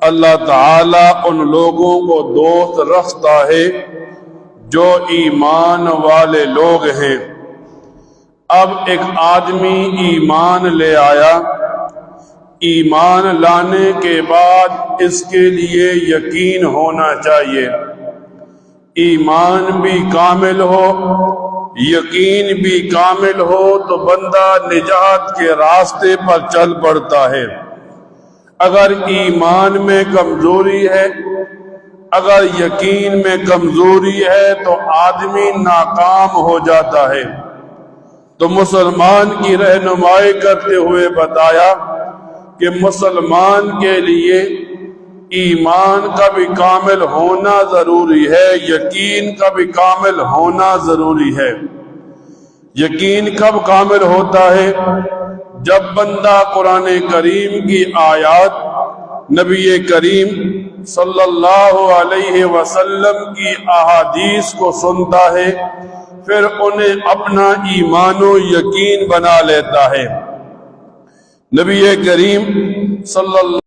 اللہ تعالیٰ ان لوگوں کو دوست رکھتا ہے جو ایمان والے لوگ ہیں۔ اب ایک آدمی ایمان لے آیا، ایمان لانے کے بعد اس کے لیے یقین ہونا چاہیے۔ ایمان بھی کامل ہو، یقین بھی کامل ہو تو بندہ نجات کے راستے پر چل پڑتا ہے۔ اگر ایمان میں کمزوری ہے، اگر یقین میں کمزوری ہے تو آدمی ناکام ہو جاتا ہے۔ تو مسلمان کی رہنمائی کرتے ہوئے بتایا کہ مسلمان کے لیے ایمان کا بھی کامل ہونا ضروری ہے، یقین کا بھی کامل ہونا ضروری ہے۔ یقین کب کامل ہوتا ہے؟ جب بندہ قرآن کریم کی آیات، نبی کریم صلی اللہ علیہ وسلم کی احادیث کو سنتا ہے، پھر انہیں اپنا ایمان و یقین بنا لیتا ہے۔ نبی کریم صلی اللہ